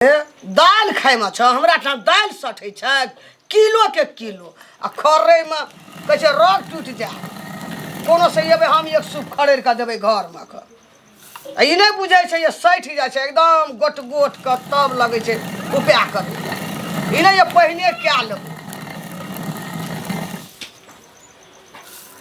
दाल खाए में छ हमरा ठाम दाल सठे छ किलो के किलो आ खरे में कैसे रग टूट जाए कोनो से एबे हम एक सूप खड़ेर के देबे घर में क ई नहीं बुझै छै ये सठ जाए छै एकदम गोट गोट के तब लगे छै उपया कर ई नहीं ये पहिने क्या लेबो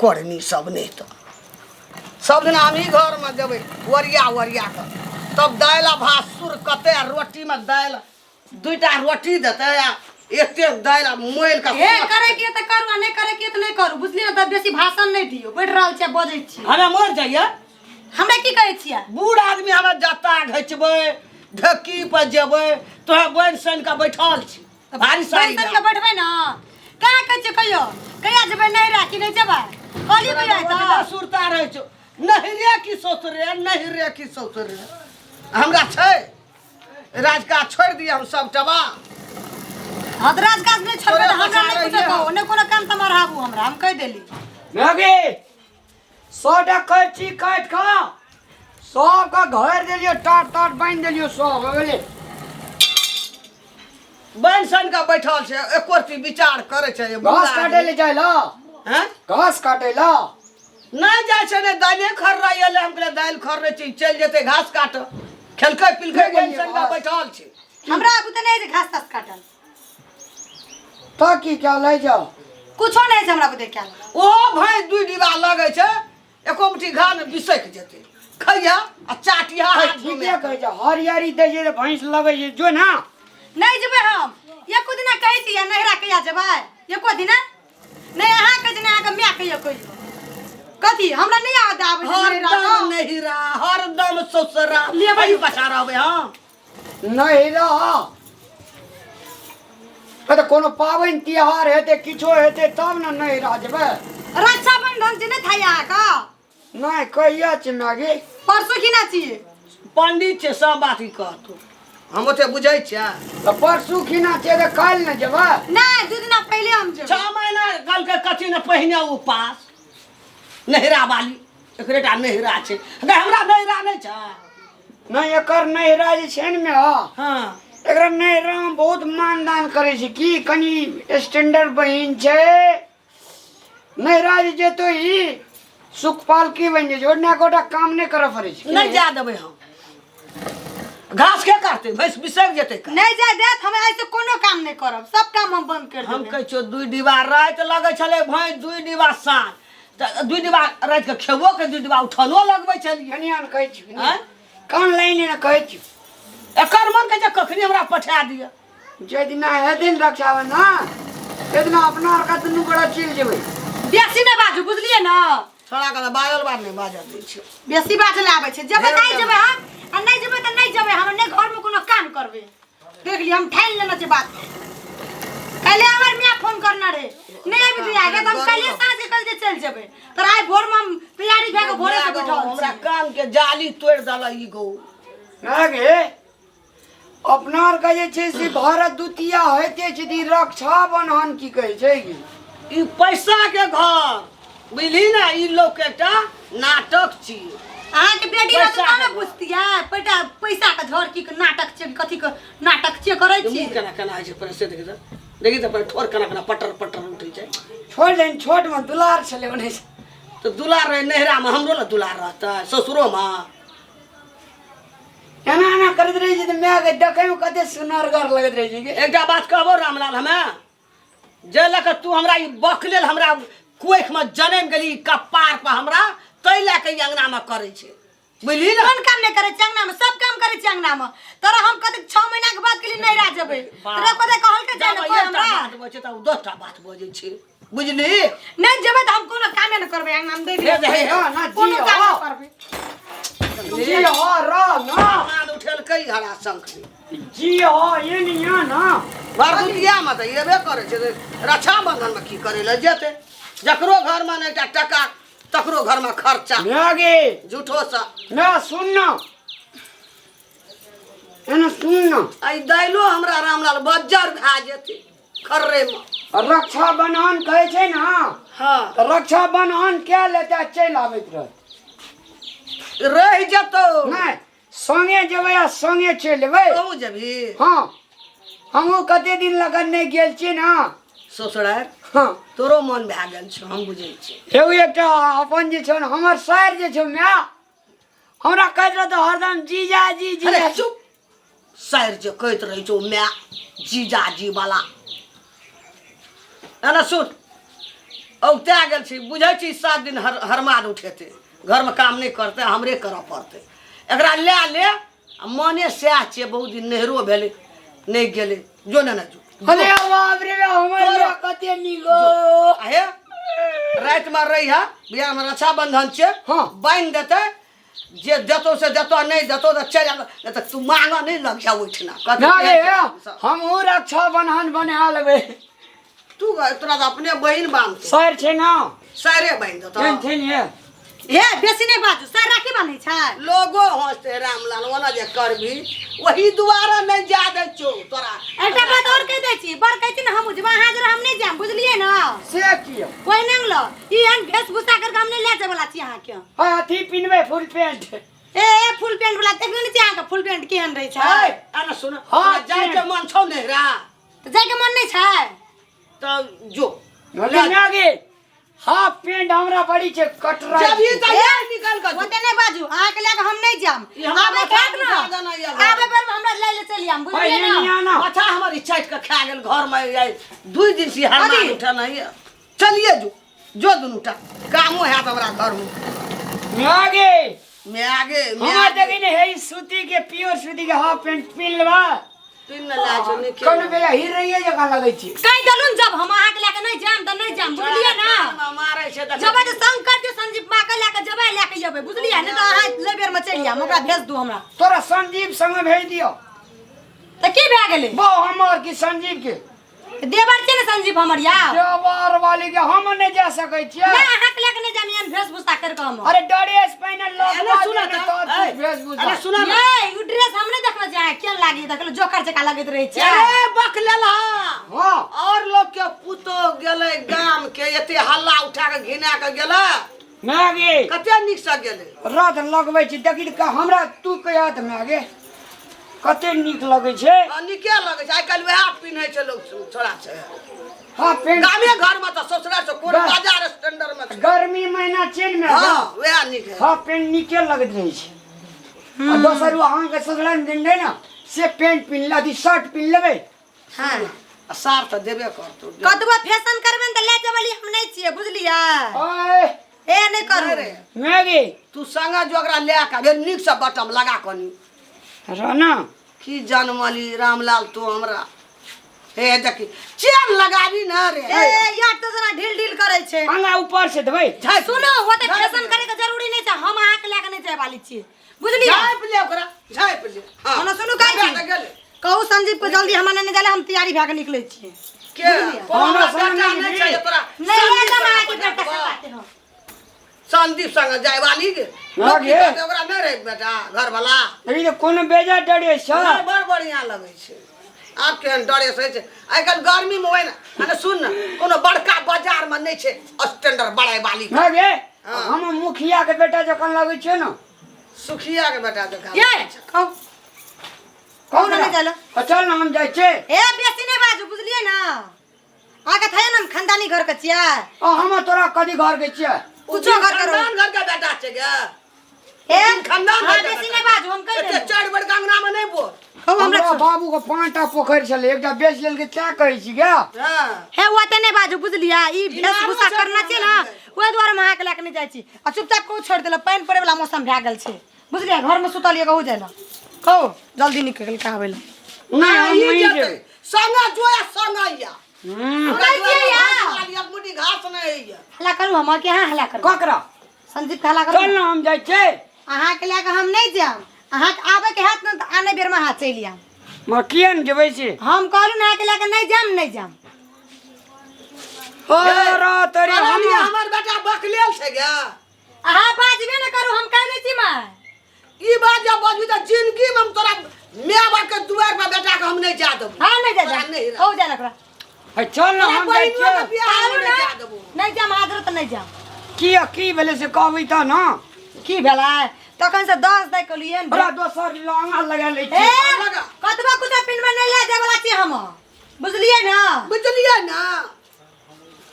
करनी सब नहीं तो सब दिन हम ही घर में देबे वरिया वरिया के तब दाल भात सुर कते रोटी में दाल दुईटा रोटी देते एते दाल मोइल का ए करे के त करू आ नहीं करे के त नहीं करू बुझलिए त बेसी भाषण नहीं दियो बैठ रहल छै बजै छी हमे मर जाइए हमरा की कहै छियै बूढ़ आदमी हमरा जता घचबै ढकी पर जेबै तोहे बन सन का बैठल छी भारी सारी बैठ के बैठबै न का कहै छै कहियो कहिया जेबै नहीं राखी नहीं जेबै कहली भैया त सुरता रहै छ नहीं रे की सोचरे नहीं रे की सोचरे हमरा छै राजका छोड़ दिए हम सब टबा हदराज काज नहीं छोड़बे हमरा नहीं कुछ कहो ने कोनो काम त मरहाबू हमरा हम कह देली मैगी 100 कच्ची काट खा 100 का घर देलियो टाट टाट बांध देलियो 100 हो गेले बन सन का बैठल छै एको रती विचार करे छै घास काटे ले जाय ला हैं घास काटे ला नहीं जाय छै ने दाने खर रहिए हम कहले दाल खर रहे छी चल जेते घास काट खेलकै पिलकै बन सन का बैठल छै हमरा अबू त नहीं घास तास काटल तो की क्या ले जाओ कुछो नहीं छै हमरा बुते क्या ओ भाई दुई डिबा लगे छै एको मुट्ठी घान बिसक जेते खैया आ चाटिया हाथ ठीक में है कह जा हरियारी दे जे भैंस लगे जे जो ना नहीं जेबै हम एको दिना कहै छी नहिरा कहिया जेबै एको दिना नहीं अहाँ के जना के मैं कहियो कहियो कथी हमरा नहीं याद आबै छै नहिरा हरदम नहिरा हरदम ससुरा लेबै। लेबै बचा रहबे हां नहीं रहा तो कोनो पावन त्योहार हेते किछो हेते तब ना नहीं राजबे रक्षाबंधन जे नहीं था यहाँ का नहीं कहिया छ मैगी परसों की ना चाहिए पंडित छै सब बात ई कहतो हम ओते बुझै छियै तो परसू खिना छै त काल न जेबे नहीं दू दिन पहले हम जेबै 6 महीना कल के कथी ने पहिने उपास नहिरा वाली एकरेटा नहिरा छै अगर हमरा नहिरा नहीं छै नहीं एकर नहिरा जे छै न में हा हां एकरा नहिरा में बहुत मानदान करे छै की कनी स्टैंडर्ड बहिन छै नहिरा जे जेतो ही सुखपाल की बन जे जोड़ना कोटा काम नहीं करे पड़े छै नहीं जा देबै हम घास के काटते भैंस बिसक जेते का नहीं जाय देत हम ऐसे कोनो काम नहीं करब सब काम हम बंद कर हम देबै कहै छियौ दुई डिबा रात लगे छले भैंस दुई डिबा साँझ त दुई डिबा रात के खेबो के दुई डिबा उठनो लगबै छलिए कनिया न कहै छी हैं कान लाइन न कहै छी एकर मन के जे कखनी हमरा पठा दिया जे दिन है दिन रक्षाबंधन ना ते दिन अपना और का दुनु गोड़ा चल जेबै बेसी नहीं बाजू बुझलिए ना छोड़ा के बाजल बात नहीं बाजल दै छै बेसी बात लाबै छै जेबै नहीं जेबै हम आ नहीं जेबै त नहीं जेबै हम नहीं घर में कोनो काम करबे देख लियो हम ठान लेना छै बात कल हमर मियां फोन करना रे नहीं अभी दिया के हम कल साँझ के कल जे चल जेबै तर आइ भोर में हम तैयारी भए के भोरे से बैठल हमरा कान के जाली तोड़ दला ई गौ आगे अपना और का जे छै से भारत द्वितीय होते छै दी रक्षाबंधन की कहै छै की ई पैसा के घर बुझली ना ई लोग एकटा नाटक छी अहाँ के बेटी रह त ना बुझती है पैसा के घर की नाटक छै कथी के नाटक छै करै छी मुंह केना केना छै पर से देखि त पर ठोर केना केना पटर पटर उठै छै छोड़ देन छोट में दुलार छले बने तो दुलार रहे नहरा में हमरो ला दुलार रहता ससुरो में एना एना करत रही छै त मैं के देखे में कते सुनरगर लगत रही छै के एकटा बात कहबो रामलाल हमें जे लक तू हमरा ई बकलेल हमरा कोख में जन्म गेली कपार पर हमरा तै ला के अंगना में करे छै बुझली ना कोन काम नहीं करे छै अंगना में सब काम करे छै अंगना में तोरा हम कते 6 महीना के बाद के लिए नहीं रह जेबै तोरा कते कहल के जाय कोई हमरा बात बचे त 10टा बात बजे छै बुझली नहीं जेबै त हम कोनो काम नहीं करबै अंगना में दे हे दे हे ना कोनो जी काम हो नहीं करबै जी हो रा ना मान उठेल कई हरा शंख जी हो ये निया ना भरदुतिया में त एबे करे छै रक्षाबंधन में की करे ले जेते जकरो घर में एकटा टका तकरो घर में खर्चा मैगी झूठो सा मैं सुनना एना सुनना आई दाइलो हमरा रामलाल बज्जर भा जेते खर्रे में रक्षाबंधन कहै छै ना हां त रक्षाबंधन क्या लेते चल आबैत रह रह जतो नहीं संगे जेबै आ संगे चलि एबै। कहूँ जबी हाँ हमहूँ कते दिन लगन नहीं गेल छी ना। ससुरार हाँ तोरो मन भए गेल छौ, हम बुझै छी। एगो एकटा अपन जे छौ ने हमर सायर जे छौ माय, हमरा कहैत रहत हरदम जीजा जी अरे जीजा। चुप, सायर जे कहैत रहै छौ माय जीजाजी वाला। एना सुन, औगता गेल छी, बुझै छी 7 दिन हरमाद उठेतै, घरमे काम नहीं करते, हमरे करऽ पड़तै। एकरा ले ले आ मने सएह छियै, बहुत दिन नहिरो भेलै नहीं गेलै, जो ने जो अरे बाप रे हमर माय कते नीक हो। आहे रात में रही है, बिहार में रक्षाबंधन छे, हाँ। बांध देते, जे देतो से देतो, नहीं देतो तो चल नहीं तो तू मांगा नहीं लग जा उठना। ना रे हमहूँ रक्षा बंधन बना लेबै। तू तोरा तो अपने बहन बांध सायर छै ना, सारे बांध देतो। टेंशन है। हे बेसी नहीं बाजू, सर राखी बांधै छै। लोगो हंसते रामलाल, ओना जे करबी वही दुआरा नहीं जा दे छो तोरा। एकटा बात और कह दै छी, बड़ कहै छी न हम बुझबा हाजर हम नहीं जाम, बुझलिए न। से किया कोई नंग लो ई हन वेशभूषा कर हम नहीं ले जाय वाला छी अहाँ के। हाँ अथी पिनबै full pant. A full pant वाला देखने नहीं छी अहाँ के फुल पैंट केहन रहै छै। ए आना सुन, हाँ, जाय के मन छौ नहिरा तो जाय के मन नहीं छै तो जो बोले ना गे हाफ पैंट हमरा बड़ी छै कटरा। जब ये तैयार निकल कर ओते नहीं बाजू, अहाँ के लेके हम नहीं जाम। ई हमरा आबे माथा खाक में ज्यादा नहीं न है। आबे बेर में हमरा ले ले चली हम, बुझलिए न। ना माथा हमारी चाट के खा गेल घर में, आई 2 दिन से हरमाद अभी? उठा नहीं है। चलिए जो दुनूटा कामो है हमरा घर में। आगे मैं आगे हमरा देखी ने है सूती के प्योर सूती के हाफ पैंट पिन लेबा। पिन न ला जो नहीं कौन बेला हीरोइए जकां लगै छी। कह दलुन जब हम अहाँ के लेके नहीं जाम त नहीं जाम, बुझलिए न। मारे से जब तो शंकर के संजीव मां के लेके जबे लेके जबे, बुझलिए न। तो अहाँ ले बेर में चली आम, ओकरा भेज दू हमरा। तोरा संजीव संग भेज दियो। त की भए गेलै, वो हमर की संजीव के देवर छै न संजीव हमर या। देवर वाली के हम नहीं जा सकै छियै। नहीं अहाँ के लेके नहीं जाम, एहन वेशभूषा कर के हम। अरे ड्रेस पहिने लोग अरे सुना तो अरे वेशभूषा सुना ना, ये उ ड्रेस हम नहीं देखना चाहे, केन लागी देखलो जोकर जका लगत रहै छै। ए बक लेला हाँ और लोग के पुतो गेले गाम के, एते हल्ला उठा के घिना के गेले, मागे कते निक से गेले। रथ लगबै छी देखी का हमरा तू कहत मागे कते नीक लगै छै। निके लगे छै, आइ काल्हि वएह पिन्है छै लोग छोड़ा छै। हाफ पैंट गामे घर में तो ससुराल से कोन बस। बाजार स्टैंडर्ड में छै। गर्मी महीना चेन में हां वएह निक है। हाफ पैंट नीके लगैत रहै छै। आ दोसर अहाँ के ससुराल दिन दे ना से पैंट पिन ला दी शर्ट पिन लेबै। हां सार तो देबे करतो। कतबो फैशन करबे त ले जबली हम नहीं छिए, बुझलिए। ओए ए नहीं करू रे मागे तू संगा जो ओकरा ले के निक से बटम लगा कनी राना की जनमली रामलाल तू हमरा। हे देखी चेन लगाबी ना रे। ए यार तो जरा ढील ढील करे छै। अंगा ऊपर से देबै। सुनो ओते फैशन करे के जरूरी नहीं छै, हम अहाँ के लेके नहीं जाय वाली छी, बुझलिए। झाइप ले ओकरा, झाइप ले। हां ओना सुनु काई छी, कहू संजीव को जल्दी हमरा नहीं जाले, हम तैयारी भए के निकलै छी। के हमरा बेटा नहीं छै तोरा। नहीं ले जमा के बेटा से बात हो। संदीप संग जाय वाली के लागे। ओकरा नहीं रे बेटा घर वाला। ई तो कोनो बेजा डरे छ। बड़ बढ़िया लगे छै। आप केहन डरे से छै, आइ काल्हि गर्मी में होय ना। अने सुन ना, कोनो बड़का बाजार में नहीं छै स्टैंडर्ड बड़ाई वाली के। मागे हम मुखिया के बेटा जकां लगै छै ना। सुखिया के बेटा देखा ये कहू कौन नहीं चलो। चल ना हम जाय छै। ए बेसी नहीं बाजू, बुझलिए ना। आके थाय ना खानदानी घर के छिया, हम तोरा कदी घर के छियै। कुछो घर करो। खानदान घर के बेटा छै गे। ए खानदान हां घर के बेसी बेटा। नहीं बाजू, हम कह एते दे। चार बड़ गंगना में नहीं बोल। हम हमरा हमरा बाबू के 5टा पोखरि छलै, एकटा बेच लेल के क्या कहै छी गे। हां हे ओते नहीं बाजू, बुझलिए। ई वेशभूषा करना छै ना, ओए द्वारा हम अहाँ के लेके नहीं जाय छी। आ चुपचाप को छोड़ देला, पानी पड़े वाला मौसम भए गेल छै, बुझलिए। घर में सुतलिए कहू जाय ना, कहू जल्दी निकल के आवे ला। नहीं हम ई नहीं जेतै जेबै। संगा जोया संगा या। नहीं जे या एक मुट्ठी घास नहीं है या। हला करू, हम के हां हला करू। ककरा संजीव के हला चल करू। ना हम जाय छै। अहाँ के लेके हम नहीं जाम, अहाँ के आवे के हाथ न आने बेर में हाथ चली आम। म कियन जेबै से। हम कहलू ना के लेके नहीं जाम, नहीं जाम। ओ रा तोरी हम हमर बेटा बकलेल छै गे। अहाँ बाजबे न करू, हम कहले छी मैं। ई बात जब बजबी त जिंदगी में हम तोरा माय बाप के दुआर पर बेटा के हम नहीं जा देबो। हां नहीं जा तोरा जा, नहीं हो जा लकड़ा। है चल ना हम जाय बहिनियों के छै। बियाह में नहीं जा देबो। नहीं जाम, हाजर तो नहीं जाम। की भेलै से कहबै त ना। की भेलै तखन से 10 दै कलिए बड़ा दोसर लांगा लगा ले ए कतबा कुछ पिन में नहीं ले जाय वाला छी हम बुझलिए ना बुझलिए ना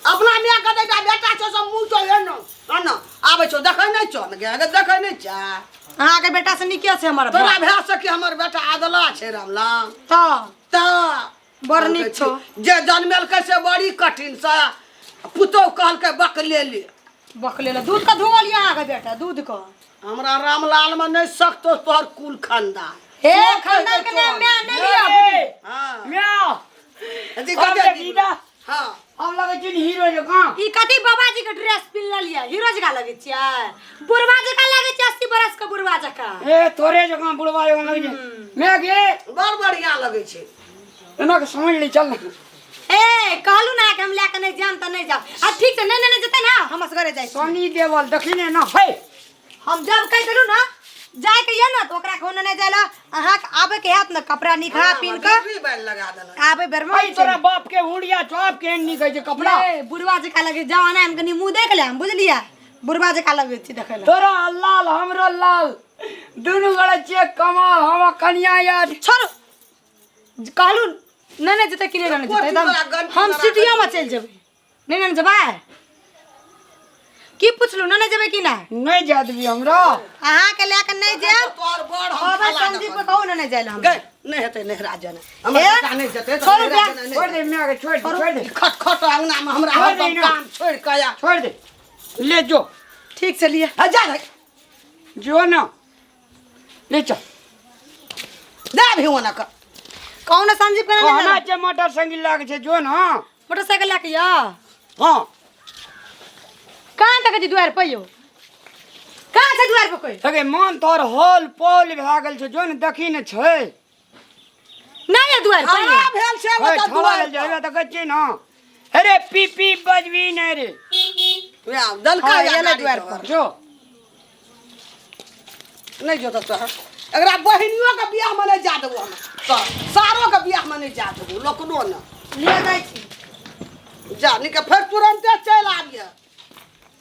अपना मियां के बेटा बेटा छो सब मुंह तो एनो अन आबै छो देखै नै छो ने गे देखै नै छा अहाँ के बेटा से निके छै हमर तोरा भै सके हमर बेटा आदला छै रामला त बड़ नीक छौ जे जन्मेल के से बड़ी कठिन से पुतो कहल के बकले ले बकले ले दूध का धोवल यहाँ के बेटा दूध का हमरा रामलाल में नहीं सकतो तोहर कुल खानदान हे खानदान के नाम में नहीं लिया हां म्याओ जी कते कते दीदा हां हम लगे छी हीरो जकां ई कथी बाबाजी के ड्रेस पिन लिया हीरो जका लगे छियै बुढ़वा जका लगे छै 80 बरस के बुढ़वा जका ए तोरे जकां बुढ़वा जकां लगे छै मैं गे बड़ बढ़िया लगे छै एना के समझ ले चल ए कहलू ना कि हम लेके नहीं जाम त नहीं जाम आ ठीक से नहीं नहीं जते ना हम असगरे जाय सोनी देवल देखिने ना है हम जब कह देलू ना जाय के ये ना तो ओकरा कोने नहीं जायला अहाँ के आबे के हाथ ना कपड़ा निखा पिन के बैल लगा देना आबे बेर में भाई तोरा बाप के हुड़िया चौप के नहीं कहे छै कपड़ा ए बुढ़वा जका लगे जवाना हम कनी मुंह देख ले हम बुझलिया बुढ़वा जका लगे छी देखे ले तोरा लाल हमरो लाल दुनु गळे चेक कमाल हम कन्या याद छोड़ कहलू नहीं जते कि नहीं जते एकदम हम सिटिया में चल जेबै नहीं जेबै की पूछलू नहीं जेबै कि नहीं जात भी हमरा अहाँ के लेके नहीं जाब तोर बड़ हम अबे संदीप को कहू नहीं जाइल हम गए नहीं हेते नहीं राजन हमर बेटा नहीं जते छोड़ दे छोड़ दे मैं के छोड़ दे खट खट अंगना में हमरा छोड़ हर दे ना। काम छोड़ के आया छोड़ दे ले जो ठीक से लिए जा रे जो ना ले चल दे भी होना का कौन संदीप के नहीं कहना छै मोटरसाइकिल लागे छै जो ना मोटरसाइकिल लेके या हां कहां तक जी द्वार पे यो कहां से द्वार पे कोई सगे मन तोर होल पोल भा गेल छै जो ने देखी ने छै नहीं है द्वार पे हमरा भेल से ओए बता छवा गेल जाइबा त कच्चे ना अरे पी बजवी नहीं रे या दल का हाँ, या ये ले गाड़ी द्वार तो। पर। जो नहीं जो तो एकरा बहिनियो के बियाह में नहीं जा देबो हम तो सारो के बियाह में नहीं जा देबो लोकनो न ले जाई छी जा नि के फिर तुरंते चल आबिए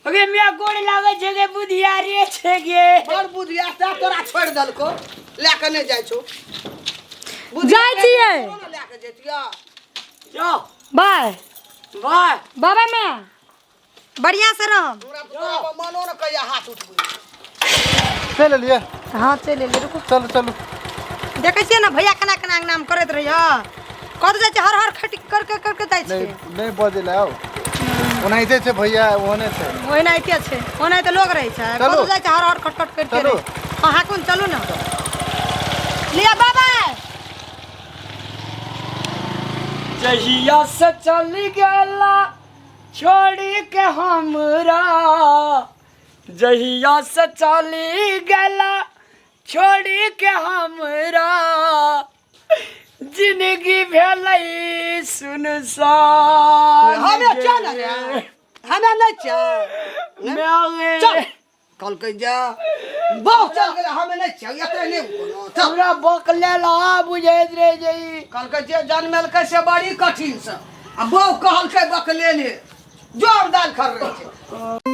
अगे मिया गोड़ लागे छै गे बुधियारी छै गे बड़ बुधिया ता तोरा छोड़ दलको लेके नहीं जाय छो जाय छियै लेके जेतिया जो बाय भाई बाबा में बढ़िया से रह हमरा तोरा मनो न कहिया हाथ उठबो चल लिए हां चले ले रुको चलो चलो देखे छियै ना भैया कना कना नाम करत रहिया कत जाय छै हर हर खटी करके जाय छै नहीं नहीं बजे लाओ ओनाइते छै भैया ओने छै ओहिना एते छै ओहिना त लोग रहै छै चलो। कत जाय छै हर हर खटखट करके चलो। हां हाकुन चलू ना लिया बाबा जहिया से चल गेला छोड़ के हमरा जहिया से चल गेला छोड़ के हमरा जिंदगी भेलै सुनसान हमें चल रे हमें नहीं चल मैं चल कल के जा बहुत चल गेले हमें नहीं चल एते नहीं कोनो चल हमरा बकले ला बुझैत रे जई कल के जे जन्मेल के से बड़ी कठिन से आ बहु कहल के बकले ले जोर दाल खर रहे छै